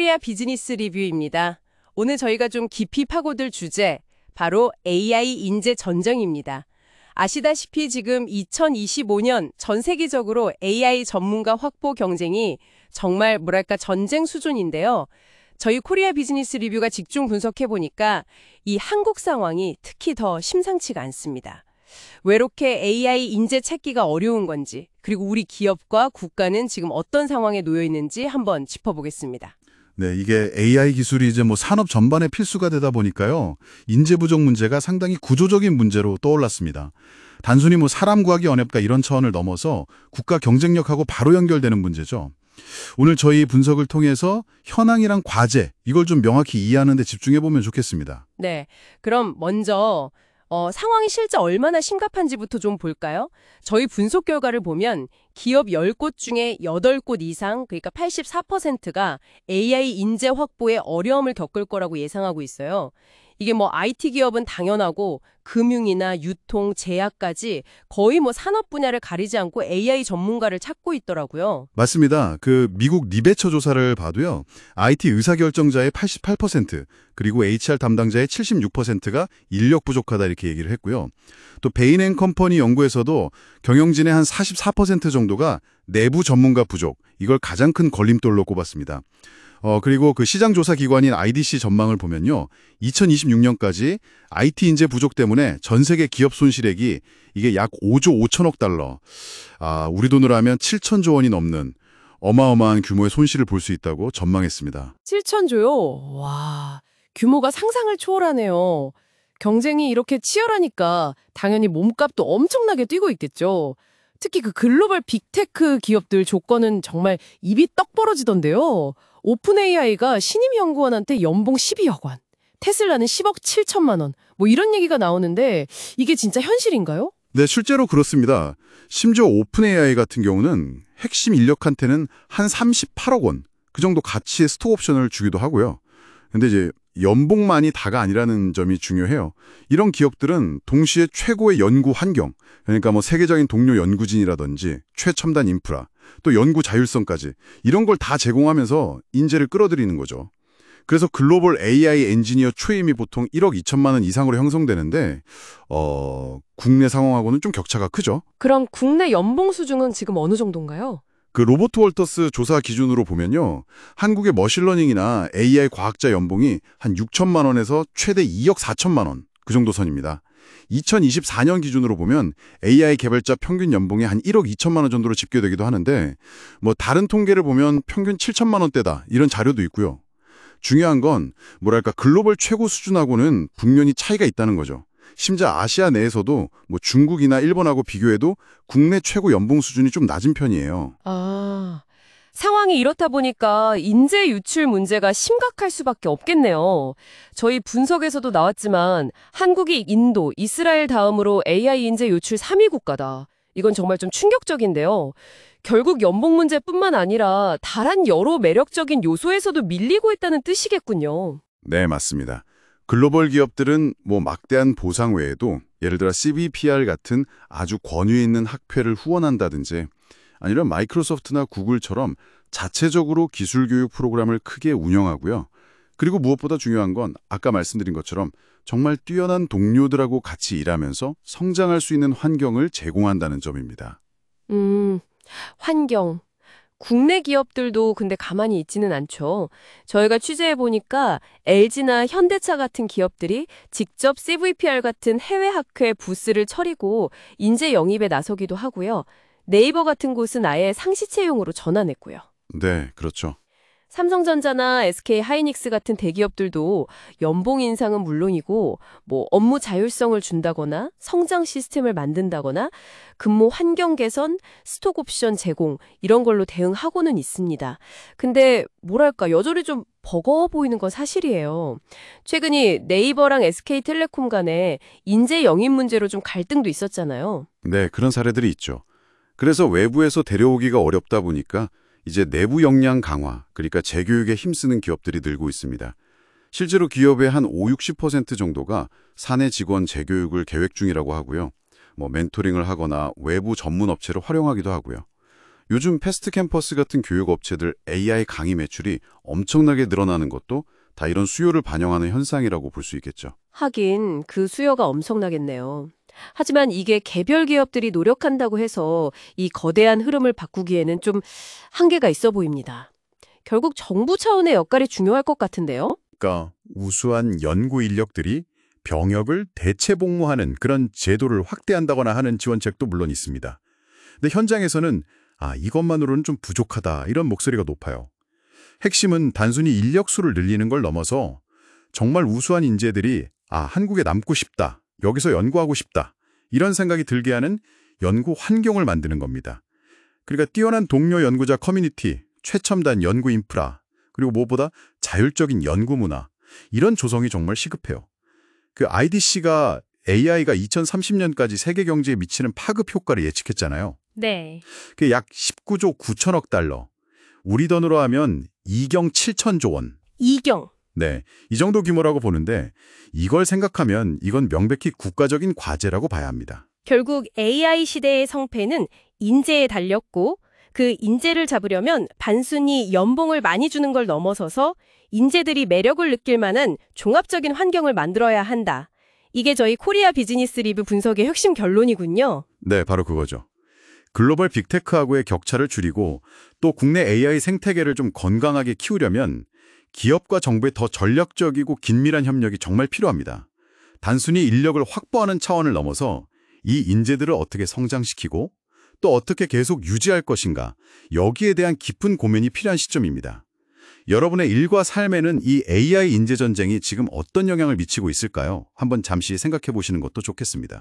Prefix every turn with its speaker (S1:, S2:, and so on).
S1: 코리아 비즈니스 리뷰입니다. 오늘 저희가 좀 깊이 파고들 주제, 바로 AI 인재 전쟁입니다. 아시다시피 지금 2025년 전 세계적으로 AI 전문가 확보 경쟁이 정말 전쟁 수준인데요. 저희 코리아 비즈니스 리뷰가 집중 분석해보니까 이 한국 상황이 특히 더 심상치가 않습니다. 왜 이렇게 AI 인재 찾기가 어려운 건지, 그리고 우리 기업과 국가는 지금 어떤 상황에 놓여 있는지 한번 짚어보겠습니다.
S2: 네, 이게 AI 기술이 이제 산업 전반에 필수가 되다 보니까요. 인재 부족 문제가 상당히 구조적인 문제로 떠올랐습니다. 단순히 사람 구하기 어렵다 이런 차원을 넘어서 국가 경쟁력하고 바로 연결되는 문제죠. 오늘 저희 분석을 통해서 현황이랑 과제, 이걸 좀 명확히 이해하는 데 집중해 보면 좋겠습니다.
S1: 네, 그럼 먼저 상황이 실제 얼마나 심각한지부터 좀 볼까요? 저희 분석 결과를 보면 기업 10곳 중에 8곳 이상, 그러니까 84%가 AI 인재 확보에 어려움을 겪을 거라고 예상하고 있어요. 이게 IT 기업은 당연하고 금융이나 유통, 제약까지 거의 산업 분야를 가리지 않고 AI 전문가를 찾고 있더라고요.
S2: 맞습니다. 미국 리베처 조사를 봐도요. IT 의사결정자의 88%, 그리고 HR 담당자의 76%가 인력 부족하다 이렇게 얘기를 했고요. 또 베인앤컴퍼니 연구에서도 경영진의 한 44% 정도가 내부 전문가 부족, 이걸 가장 큰 걸림돌로 꼽았습니다. 그리고 시장조사 기관인 IDC 전망을 보면요. 2026년까지 IT 인재 부족 때문에 전 세계 기업 손실액이 이게 약 5조 5천억 달러. 우리 돈으로 하면 7천조 원이 넘는 어마어마한 규모의 손실을 볼 수 있다고 전망했습니다.
S1: 7천조요? 와, 규모가 상상을 초월하네요. 경쟁이 이렇게 치열하니까 당연히 몸값도 엄청나게 뛰고 있겠죠. 특히 글로벌 빅테크 기업들 조건은 정말 입이 떡 벌어지던데요. 오픈 AI가 신임 연구원한테 연봉 12억 원, 테슬라는 10억 7천만 원, 이런 얘기가 나오는데 이게 진짜 현실인가요?
S2: 네, 실제로 그렇습니다. 심지어 오픈 AI 같은 경우는 핵심 인력한테는 한 38억 원, 그 정도 가치의 스톡 옵션을 주기도 하고요. 근데 이제 연봉만이 다가 아니라는 점이 중요해요. 이런 기업들은 동시에 최고의 연구 환경, 그러니까 세계적인 동료 연구진이라든지 최첨단 인프라, 또 연구 자율성까지 이런 걸 다 제공하면서 인재를 끌어들이는 거죠. 그래서 글로벌 AI 엔지니어 초임이 보통 1억 2천만 원 이상으로 형성되는데 국내 상황하고는 좀 격차가 크죠.
S1: 그럼 국내 연봉 수준은 지금 어느 정도인가요?
S2: 로버트 월터스 조사 기준으로 보면요. 한국의 머신러닝이나 AI 과학자 연봉이 한 6천만 원에서 최대 2억 4천만 원, 그 정도 선입니다. 2024년 기준으로 보면 AI 개발자 평균 연봉이 한 1억 2천만 원 정도로 집계되기도 하는데 다른 통계를 보면 평균 7천만 원대다 이런 자료도 있고요. 중요한 건 글로벌 최고 수준하고는 분명히 차이가 있다는 거죠. 심지어 아시아 내에서도 중국이나 일본하고 비교해도 국내 최고 연봉 수준이 좀 낮은 편이에요.
S1: 상황이 이렇다 보니까 인재 유출 문제가 심각할 수밖에 없겠네요. 저희 분석에서도 나왔지만 한국이 인도, 이스라엘 다음으로 AI 인재 유출 3위 국가다. 이건 정말 좀 충격적인데요. 결국 연봉 문제뿐만 아니라 다른 여러 매력적인 요소에서도 밀리고 있다는 뜻이겠군요.
S2: 네, 맞습니다. 글로벌 기업들은 막대한 보상 외에도 예를 들어 CVPR 같은 아주 권위 있는 학회를 후원한다든지 아니면 마이크로소프트나 구글처럼 자체적으로 기술 교육 프로그램을 크게 운영하고요. 그리고 무엇보다 중요한 건 아까 말씀드린 것처럼 정말 뛰어난 동료들하고 같이 일하면서 성장할 수 있는 환경을 제공한다는 점입니다.
S1: 환경. 국내 기업들도 근데 가만히 있지는 않죠. 저희가 취재해보니까 LG나 현대차 같은 기업들이 직접 CVPR 같은 해외 학회 부스를 차리고 인재 영입에 나서기도 하고요. 네이버 같은 곳은 아예 상시 채용으로 전환했고요.
S2: 네, 그렇죠.
S1: 삼성전자나 SK하이닉스 같은 대기업들도 연봉 인상은 물론이고 업무 자율성을 준다거나 성장 시스템을 만든다거나 근무 환경 개선, 스톡 옵션 제공 이런 걸로 대응하고는 있습니다. 근데 여전히 좀 버거워 보이는 건 사실이에요. 최근에 네이버랑 SK텔레콤 간에 인재 영입 문제로 좀 갈등도 있었잖아요.
S2: 네, 그런 사례들이 있죠. 그래서 외부에서 데려오기가 어렵다 보니까 이제 내부 역량 강화, 그러니까 재교육에 힘쓰는 기업들이 늘고 있습니다. 실제로 기업의 한 50~60% 정도가 사내 직원 재교육을 계획 중이라고 하고요. 멘토링을 하거나 외부 전문 업체를 활용하기도 하고요. 요즘 패스트 캠퍼스 같은 교육 업체들 AI 강의 매출이 엄청나게 늘어나는 것도 다 이런 수요를 반영하는 현상이라고 볼 수 있겠죠.
S1: 하긴 그 수요가 엄청나겠네요. 하지만 이게 개별 기업들이 노력한다고 해서 이 거대한 흐름을 바꾸기에는 좀 한계가 있어 보입니다. 결국 정부 차원의 역할이 중요할 것 같은데요.
S3: 그러니까 우수한 연구 인력들이 병역을 대체 복무하는 그런 제도를 확대한다거나 하는 지원책도 물론 있습니다. 근데 현장에서는 이것만으로는 좀 부족하다 이런 목소리가 높아요. 핵심은 단순히 인력수를 늘리는 걸 넘어서 정말 우수한 인재들이 한국에 남고 싶다, 여기서 연구하고 싶다 이런 생각이 들게 하는 연구 환경을 만드는 겁니다. 그러니까 뛰어난 동료 연구자 커뮤니티, 최첨단 연구 인프라, 그리고 무엇보다 자율적인 연구 문화 이런 조성이 정말 시급해요. 그 IDC가 AI가 2030년까지 세계 경제에 미치는 파급 효과를 예측했잖아요.
S1: 네.
S3: 그게 약 19조 9천억 달러. 우리 돈으로 하면 2경 7천조 원.
S1: 이경.
S3: 네, 이 정도 규모라고 보는데 이걸 생각하면 이건 명백히 국가적인 과제라고 봐야 합니다.
S1: 결국 AI 시대의 성패는 인재에 달렸고 그 인재를 잡으려면 단순히 연봉을 많이 주는 걸 넘어서서 인재들이 매력을 느낄 만한 종합적인 환경을 만들어야 한다. 이게 저희 코리아 비즈니스 리뷰 분석의 핵심 결론이군요.
S3: 네, 바로 그거죠. 글로벌 빅테크하고의 격차를 줄이고 또 국내 AI 생태계를 좀 건강하게 키우려면 기업과 정부의 더 전략적이고 긴밀한 협력이 정말 필요합니다. 단순히 인력을 확보하는 차원을 넘어서 이 인재들을 어떻게 성장시키고 또 어떻게 계속 유지할 것인가, 여기에 대한 깊은 고민이 필요한 시점입니다. 여러분의 일과 삶에는 이 AI 인재 전쟁이 지금 어떤 영향을 미치고 있을까요? 한번 잠시 생각해 보시는 것도 좋겠습니다.